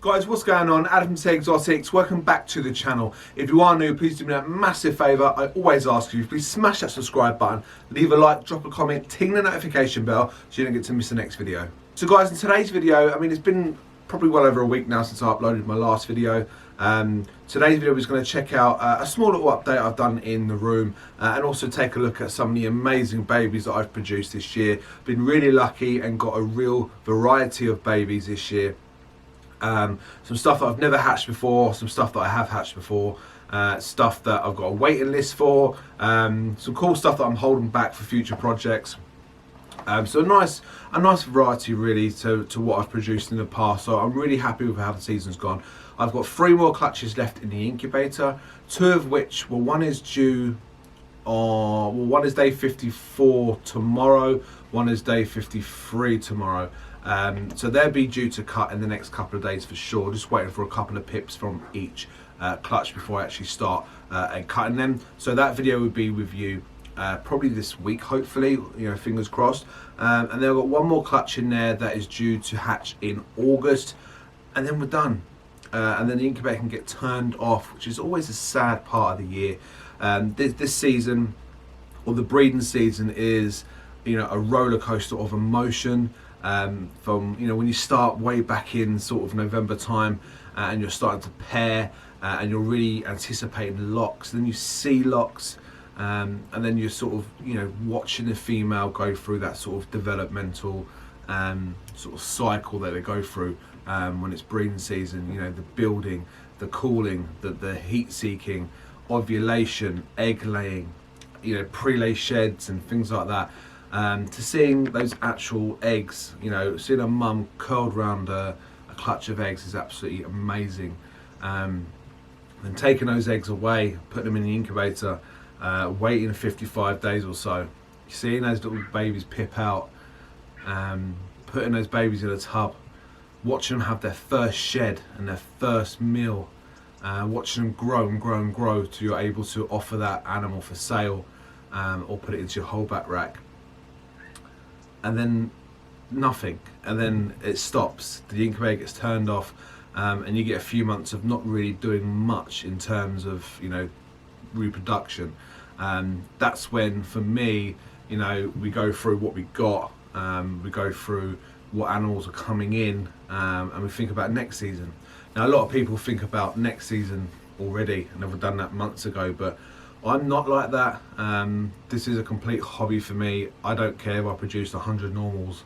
Guys, what's going on? Adam from Exotics. Welcome back to the channel. If you are new, please do me a massive favour. I always ask you, please smash that subscribe button, leave a like, drop a comment, ting the notification bell so you don't get to miss the next video. So guys, in today's video, I mean, it's been probably well over a week now since I uploaded my last video. Today's video is going to check out a small little update I've done in the room and also take a look at some of the amazing babies that I've produced this year. Been really lucky and got a real variety of babies this year. Some stuff that I've never hatched before, some stuff that I have hatched before, stuff that I've got a waiting list for, some cool stuff that I'm holding back for future projects. So a nice variety really to what I've produced in the past. So I'm really happy with how the season's gone. I've got 3 more clutches left in the incubator, 2 of which, well, one is due on, one is day 54 tomorrow, one is day 53 tomorrow. So they'll be due to cut in the next couple of days for sure. Just waiting for a couple of pips from each clutch before I actually start and cutting them. So that video will be with you probably this week, hopefully, you know, fingers crossed. And then I've got 1 more clutch in there that is due to hatch in August, and then we're done. And then the incubator can get turned off, which is always a sad part of the year. This season, or the breeding season, is, you know, a roller coaster of emotion. From, you know, when you start way back in sort of November time and you're starting to pair and you're really anticipating locks, then you see locks, and then you're sort of, you know, watching the female go through that sort of developmental sort of cycle that they go through when it's breeding season. You know, the building, the cooling, the heat seeking, ovulation, egg laying, you know, pre-lay sheds and things like that. To seeing those actual eggs, you know, seeing a mum curled around a clutch of eggs is absolutely amazing. And taking those eggs away, putting them in the incubator, waiting 55 days or so, seeing those little babies pip out, putting those babies in a tub, watching them have their first shed and their first meal, watching them grow and grow and grow till you're able to offer that animal for sale or put it into your holdback rack. And then nothing, and then it stops, the incubator gets turned off, and you get a few months of not really doing much in terms of, you know, reproduction. That's when, for me, you know, we go through what we got, we go through what animals are coming in, and we think about next season. Now, a lot of people think about next season already, and I've done that months ago, but I'm not like that. This is a complete hobby for me. I don't care if I produce 100 normals.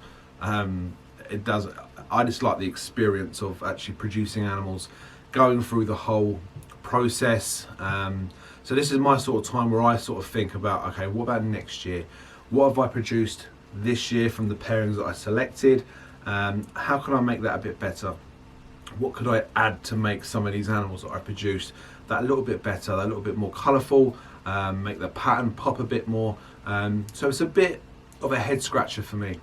It doesn't. I just like the experience of actually producing animals, going through the whole process. So this is my sort of time where I sort of think about, okay, what about next year? What have I produced this year from the pairings that I selected? How can I make that a bit better? What could I add to make some of these animals that I produced that a little bit better, that a little bit more colourful, make the pattern pop a bit more. So it's a bit of a head scratcher for me,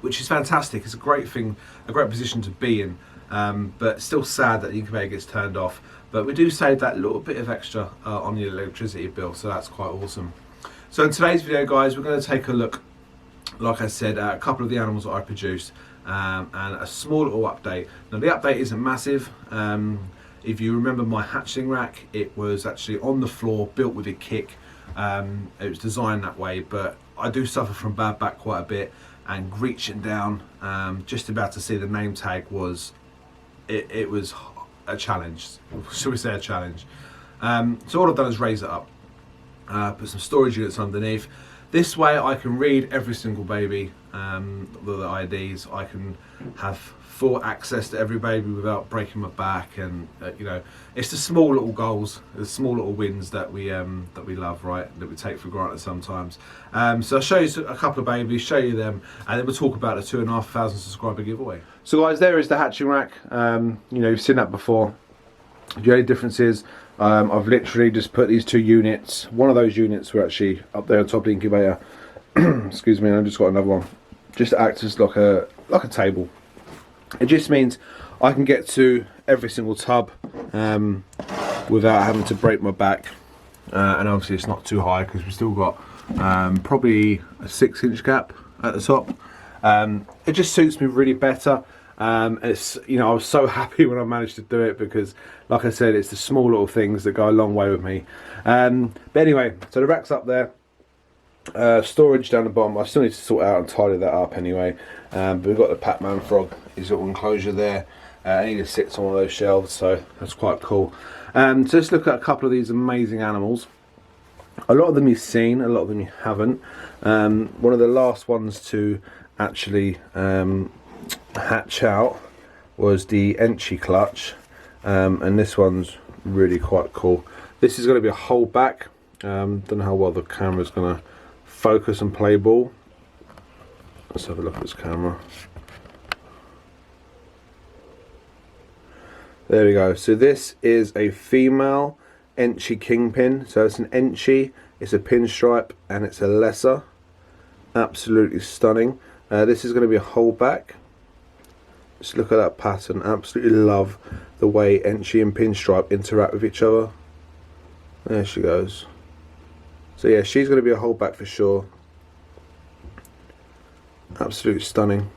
which is fantastic. It's a great thing, a great position to be in, but still sad that the incubator gets turned off. But we do save that little bit of extra on the electricity bill, so that's quite awesome. So in today's video, guys, we're going to take a look, like I said, at a couple of the animals that I produced, and a small little update. Now, the update isn't massive. If you remember my hatchling rack, it was actually on the floor, built with a kick. It was designed that way, but I do suffer from bad back quite a bit, and reaching down, just about to see the name tag was, it was a challenge, shall we say a challenge. So all I've done is raise it up, put some storage units underneath. This way I can read every single baby, the IDs. I can have full access to every baby without breaking my back, and you know, it's the small little goals, the small little wins that we love, right? That we take for granted sometimes. So I'll show you a couple of babies, show you them, and then we'll talk about the 2,500 subscriber giveaway. So guys, there is the hatching rack. You know, you've seen that before. The only difference is I've literally just put these 2 units. One of those units were actually up there on top of the incubator. Excuse me, and I've just got another one. Just acts as like a table. It just means I can get to every single tub without having to break my back. And obviously it's not too high because we've still got probably a 6-inch gap at the top. It just suits me really better. And it's, you know, I was so happy when I managed to do it because, like I said, it's the small little things that go a long way with me. But anyway, so the rack's up there. Storage down the bottom. I still need to sort out and tidy that up anyway. But we've got the Pac-Man frog, his little enclosure there. And he just sits on one of those shelves, so that's quite cool. So let's look at a couple of these amazing animals. A lot of them you've seen, a lot of them you haven't. One of the last ones to actually hatch out was the Enchi clutch, and this one's really quite cool. This is going to be a hold back. Don't know how well the camera's going to focus and play ball. Let's have a look at this camera. There we go. So this is a female Enchi kingpin. So it's an Enchi, it's a pinstripe, and it's a lesser. Absolutely stunning. This is going to be a holdback. Just look at that pattern. Absolutely love the way Enchi and pinstripe interact with each other. There she goes. So yeah, she's going to be a holdback for sure. Absolutely stunning.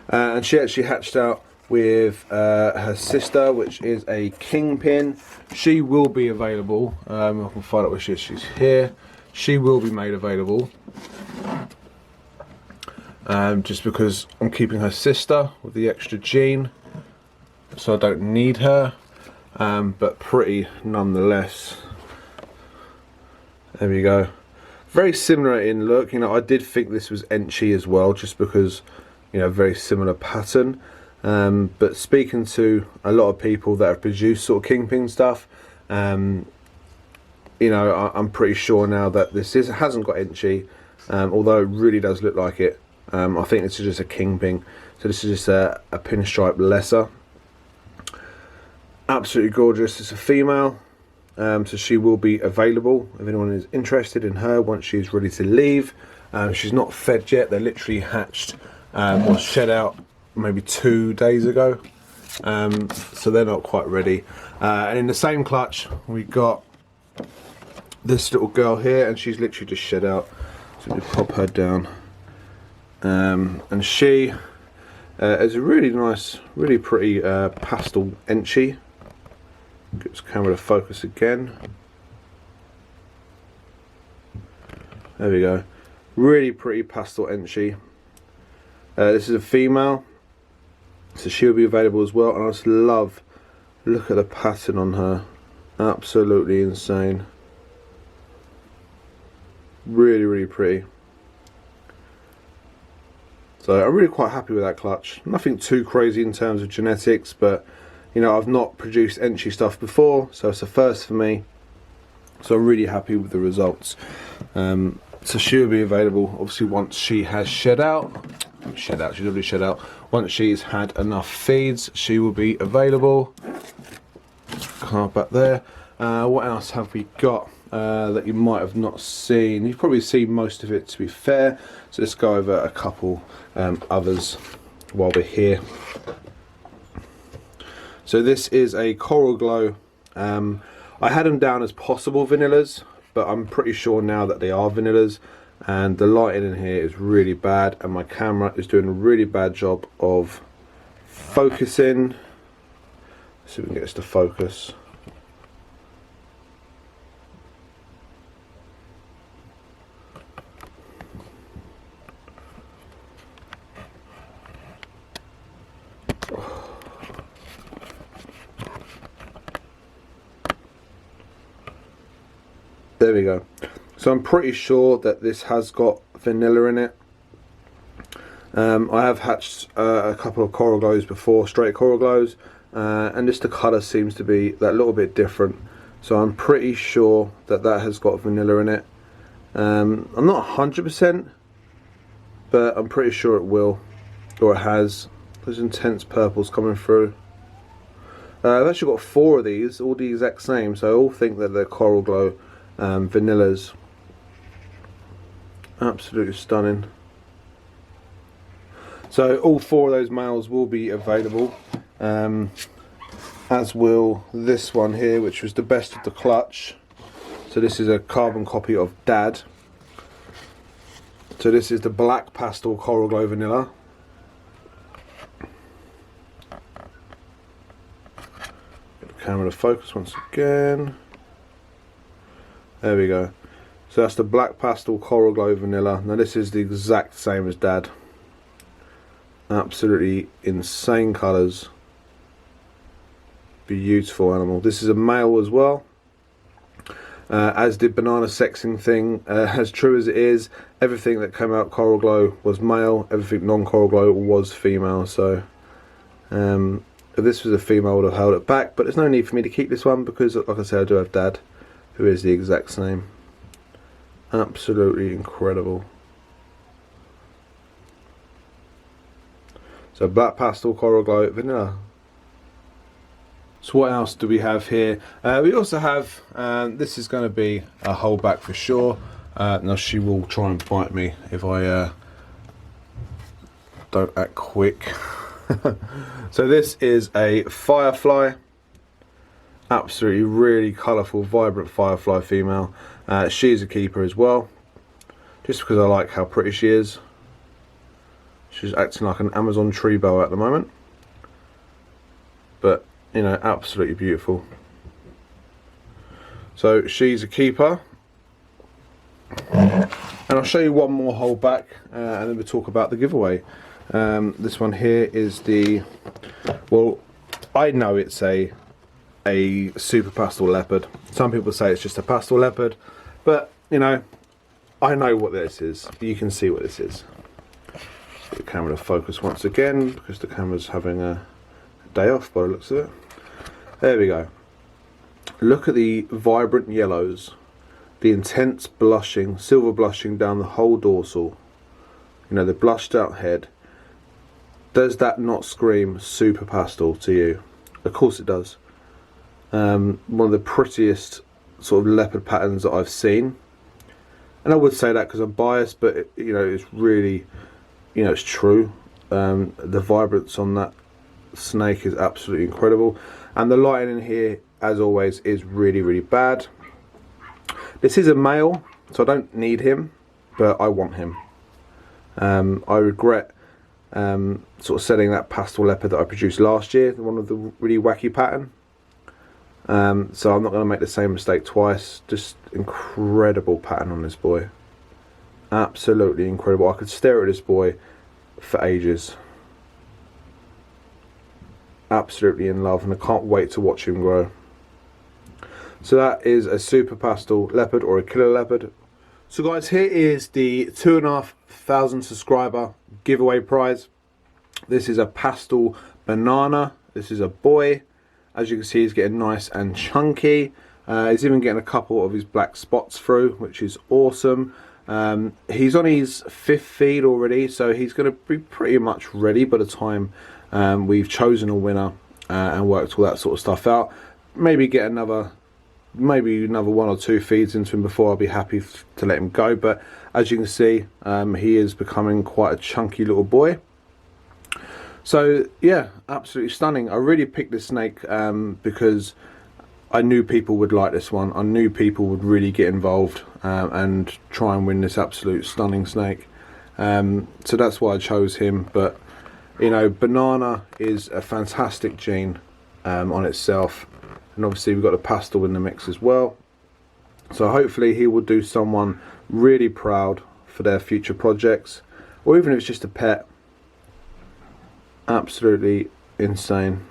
And she actually hatched out with her sister, which is a kingpin. She will be available. I can find out where she is. She's here. She will be made available. Just because I'm keeping her sister with the extra gene, so I don't need her. But pretty nonetheless. There we go. Very similar in look. You know, I did think this was Enchi as well, just because, you know, very similar pattern. But speaking to a lot of people that have produced sort of kingpin stuff, you know, I'm pretty sure now that this hasn't got Enchi, although it really does look like it. I think this is just a kingpin, so this is just a pinstripe lesser. Absolutely gorgeous. It's a female, so she will be available if anyone is interested in her once she's ready to leave. She's not fed yet. They're literally hatched or shed out maybe 2 days ago, so they're not quite ready. And in the same clutch we got this little girl here, and she's literally just shed out, so we pop her down. And she is a really nice, really pretty pastel Enchi. Get this camera to focus again. There we go. Really pretty pastel Enchi. This is a female, so she'll be available as well. And I just love, look at the pattern on her. Absolutely insane. Really, really pretty. So I'm really quite happy with that clutch. Nothing too crazy in terms of genetics, but you know, I've not produced Enchi stuff before, so it's a first for me. So I'm really happy with the results. So she'll be available obviously once she has shed out. She's already shed out. Once she's had enough feeds, she will be available. Card back there. What else have we got that you might have not seen? You've probably seen most of it, to be fair. So let's go over a couple others while we're here. So this is a Coral Glow. I had them down as possible vanillas, but I'm pretty sure now that they are vanillas, and the lighting in here is really bad, and my camera is doing a really bad job of focusing. Let's see if we can get this to focus. There we go. So I'm pretty sure that this has got vanilla in it. I have hatched a couple of Coral Glows before, straight Coral Glows, and just the colour seems to be that little bit different. So I'm pretty sure that that has got vanilla in it. I'm not 100%, but I'm pretty sure it will, or it has. Those intense purples coming through. I've actually got 4 of these, all the exact same, so I all think that they're Coral Glow vanillas. Absolutely stunning. So all 4 of those males will be available, as will this one here, which was the best of the clutch. So this is a carbon copy of Dad. So this is the black pastel Coral Glow vanilla. camera to focus once again. There we go. So that's the Black Pastel Coral Glow Vanilla. Now this is the exact same as Dad. Absolutely insane colours. Beautiful animal. This is a male as well. As did Banana Sexing Thing. As true as it is, everything that came out Coral Glow was male. Everything non-Coral Glow was female. So if this was a female, I would have held it back. But there's no need for me to keep this one because, like I said, I do have Dad, who is the exact same. Absolutely incredible. So Black Pastel Coral Glow Vanilla. So what else do we have here? We also have, this is going to be a holdback for sure. Now she will try and bite me if I don't act quick. So this is a Firefly. Absolutely really colourful, vibrant Firefly female. She's a keeper as well, just because I like how pretty she is. She's acting like an Amazon tree boa at the moment, but you know, absolutely beautiful. So she's a keeper, and I'll show you one more holdback, and then we'll talk about the giveaway. This one here is the, well, I know it's a super pastel leopard. Some people say it's just a pastel leopard, but you know, I know what this is. You can see what this is. Get the camera to focus once again because the camera's having a day off by the looks of it. There we go. Look at the vibrant yellows, the intense blushing, silver blushing down the whole dorsal. You know, the blushed out head. Does that not scream super pastel to you? Of course it does. One of the prettiest sort of leopard patterns that I've seen, and I would say that because I'm biased, but it, you know, it's really, you know, it's true. The vibrance on that snake is absolutely incredible, and the lighting in here, as always, is really, really bad. This is a male, so I don't need him, but I want him. I regret sort of selling that pastel leopard that I produced last year, one of the really wacky pattern. So I'm not going to make the same mistake twice. Just incredible pattern on this boy. Absolutely incredible. I could stare at this boy for ages. Absolutely in love, and I can't wait to watch him grow. So that is a super pastel leopard, or a killer leopard. So guys, here is the 2,500 subscriber giveaway prize. This is a pastel banana. This is a boy. As you can see, he's getting nice and chunky. He's even getting a couple of his black spots through, which is awesome. He's on his 5th feed already, so he's going to be pretty much ready by the time we've chosen a winner and worked all that sort of stuff out. Maybe get another 1 or 2 feeds into him before I'll be happy to let him go. But as you can see, he is becoming quite a chunky little boy. So yeah, absolutely stunning. I really picked this snake because I knew people would like this one. I knew people would really get involved and try and win this absolute stunning snake. So that's why I chose him. But you know, banana is a fantastic gene on itself, and obviously we've got the pastel in the mix as well. So hopefully he will do someone really proud for their future projects, or even if it's just a pet. Absolutely insane.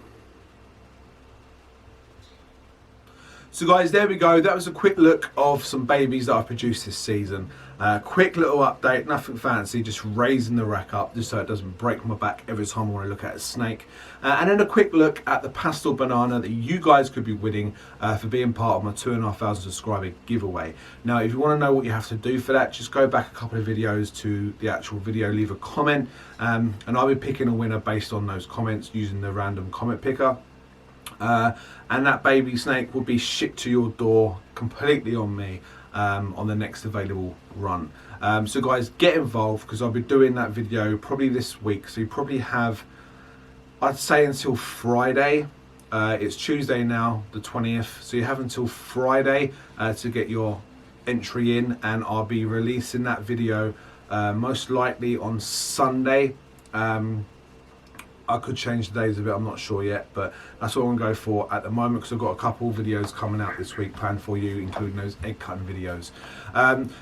So guys, there we go. That was a quick look of some babies that I've produced this season. Quick little update, nothing fancy, just raising the rack up just so it doesn't break my back every time I want to look at a snake. And then a quick look at the pastel banana that you guys could be winning for being part of my 2,500 subscriber giveaway. Now, if you want to know what you have to do for that, just go back a couple of videos to the actual video, leave a comment, and I'll be picking a winner based on those comments using the random comment picker. And that baby snake will be shipped to your door completely on me on the next available run. So guys, get involved because I'll be doing that video probably this week. So you probably have, I'd say, until Friday. It's Tuesday now, the 20th. So you have until Friday to get your entry in, and I'll be releasing that video most likely on Sunday. I could change the days a bit, I'm not sure yet, but that's what I'm going to go for at the moment, because I've got a couple videos coming out this week planned for you, including those egg cutting videos.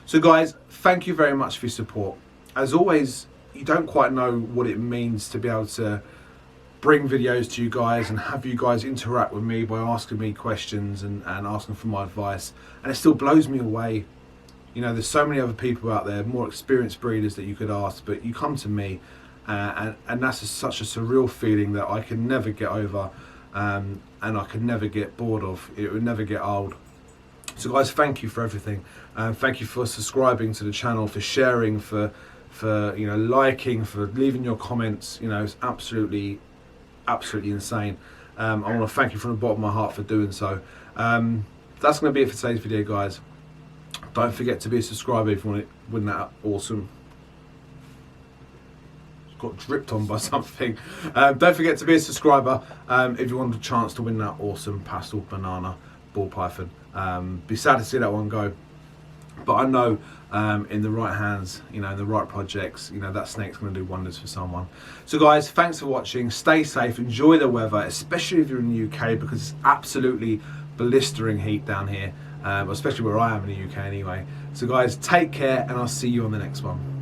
So guys, thank you very much for your support. As always, you don't quite know what it means to be able to bring videos to you guys and have you guys interact with me by asking me questions and asking for my advice, and it still blows me away. You know, there's so many other people out there, more experienced breeders that you could ask, but you come to me, and that's such a surreal feeling that I can never get over, and I can never get bored of. It would never get old. So guys, thank you for everything. Thank you for subscribing to the channel, for sharing, for you know, liking, for leaving your comments. You know, it's absolutely insane. I want to thank you from the bottom of my heart for doing so. That's going to be it for today's video, guys. Don't forget to be a subscriber if you want it. Wouldn't that awesome? Got dripped on by something. Don't forget to be a subscriber if you want a chance to win that awesome pastel banana ball python. Be sad to see that one go, but I know in the right hands, you know, in the right projects, you know, that snake's going to do wonders for someone. So guys, thanks for watching. Stay safe, enjoy the weather, especially if you're in the UK, because it's absolutely blistering heat down here, especially where I am in the UK anyway. So guys, take care, and I'll see you on the next one.